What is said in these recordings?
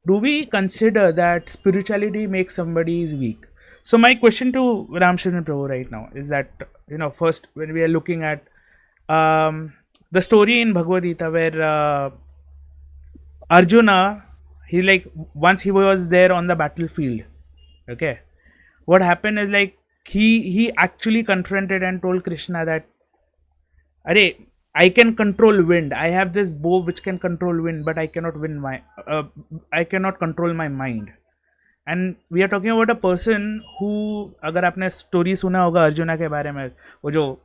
do we consider that spirituality makes somebody is weak? So my question to Ramchandran Prabhu right now is that, first, when we are looking at the story in Bhagavad Gita where Arjuna, he like once he was there on the battlefield, okay, what happened is like he actually confronted and told Krishna that, Arey, I can control wind. I have this bow which can control wind, but I cannot control my mind. And we are talking about a person who, अगर आपने story सुना होगा अर्जुना के बारे में, वो जो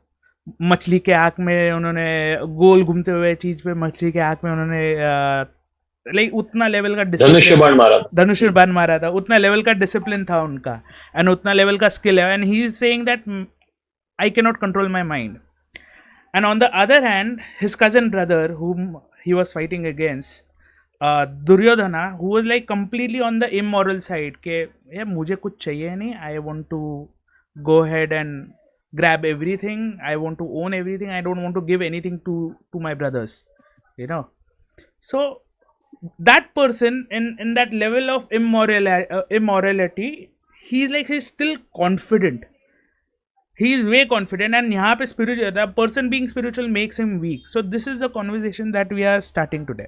मछली के आँख में उन्होंने गोल घूमते हुए चीज पे मछली के आँख में उन्होंने लाइक उतना लेवल का धनुष्य बाण मारा था, उतना लेवल का डिसिप्लिन था उनका, एंड उतना लेवल का स्किल है, and he is saying that I can not control my mind. And on the other hand, his cousin brother, whom he was fighting against, Duryodhana, who was like completely on the immoral side, के यार मुझे कुछ चाहिए नहीं, I want to go ahead and grab everything, I want to own everything, I don't want to give anything to my brothers, you know. So that person in that level of immorality, he's still confident. He is way confident, and यहाँ पे spiritual, the person being spiritual makes him weak. So this is the conversation that we are starting today.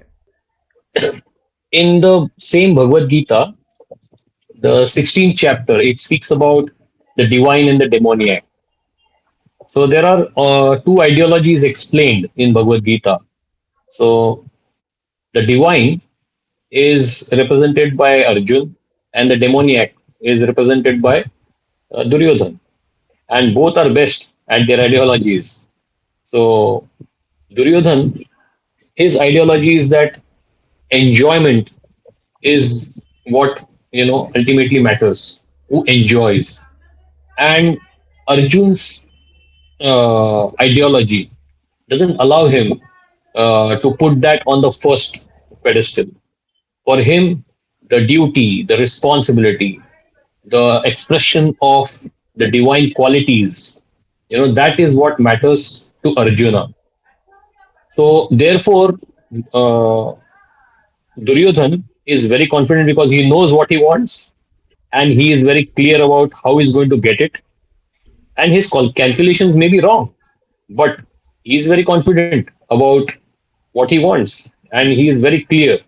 In the same Bhagavad Gita, the 16th chapter, it speaks about the divine and the demoniac. So there are two ideologies explained in Bhagavad Gita. So the divine is represented by Arjun, and the demoniac is represented by Duryodhan. And both are best at their ideologies. So Duryodhan, his ideology is that enjoyment is what ultimately matters. Who enjoys? And Arjun's ideology doesn't allow him to put that on the first pedestal. For him, the duty, the responsibility, the expression of the divine qualities, that is what matters to Arjuna. So therefore, Duryodhan is very confident because he knows what he wants, and he is very clear about how he's going to get it. And his calculations may be wrong, but he is very confident about what he wants, and he is very clear.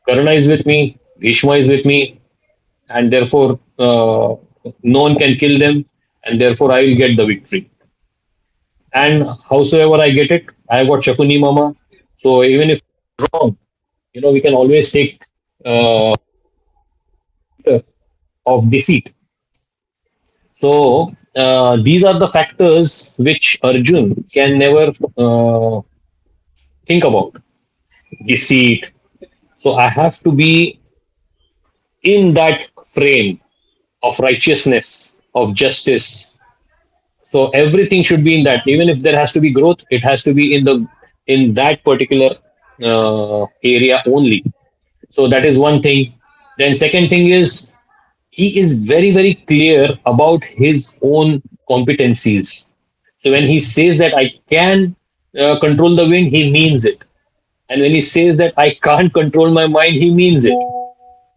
Karna is with me, Bhishma is with me, and therefore no one can kill them, and therefore I will get the victory. And howsoever I get it, I have got Shakuni Mama. So even if it's wrong, we can always take of deceit. So these are the factors which Arjun can never think about. Deceit. So I have to be in that frame of righteousness, of justice. So everything should be in that. Even if there has to be growth, it has to be in that particular area only. So that is one thing. Then second thing is he is very, very clear about his own competencies. So when he says that I can control the wind, he means it. And when he says that I can't control my mind, he means it.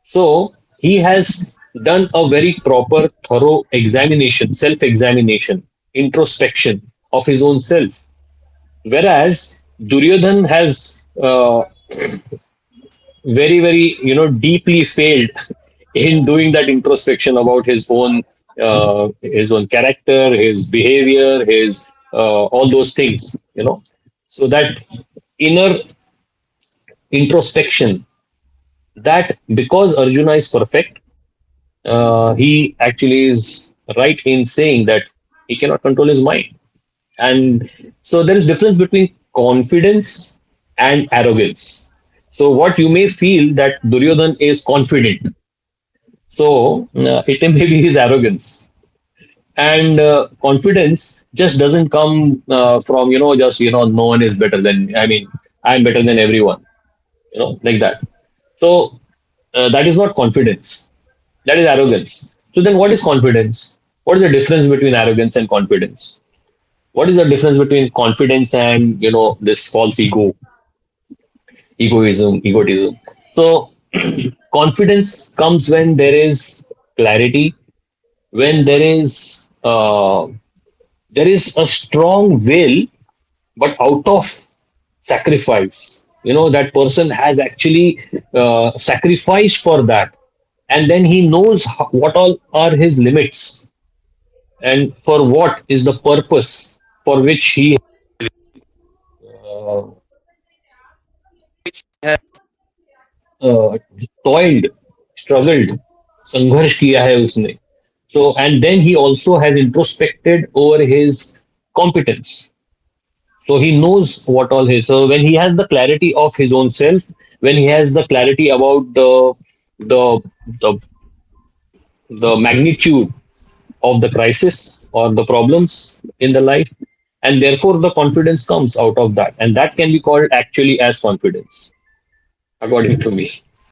So he has done a very proper, thorough examination, self-examination, introspection of his own self. Whereas Duryodhan has very, very, deeply failed in doing that introspection about his own character, his behavior, his all those things. So that inner introspection, that because Arjuna is perfect, he actually is right in saying that he cannot control his mind. And so there is difference between confidence and arrogance. So what you may feel that Duryodhan is confident, so it may be his arrogance. And confidence just doesn't come from just no one is better than, I'm better than everyone, like that. So that is not confidence. That is arrogance. So then what is confidence? What is the difference between arrogance and confidence? What is the difference between confidence and this false egoism? So Confidence comes when there is clarity, when there is a strong will, but out of sacrifice. That person has actually sacrificed for that, and then he knows what all are his limits and for what is the purpose for which he uh, uh, toiled, struggled, संघर्ष किया है उसने. So, and then he also has introspected over his competence. So he knows what all his. So when he has the clarity of his own self, when he has the clarity about the the the magnitude of the crisis or the problems in the life, and therefore the confidence comes out of that, and that can be called actually as confidence, according to me.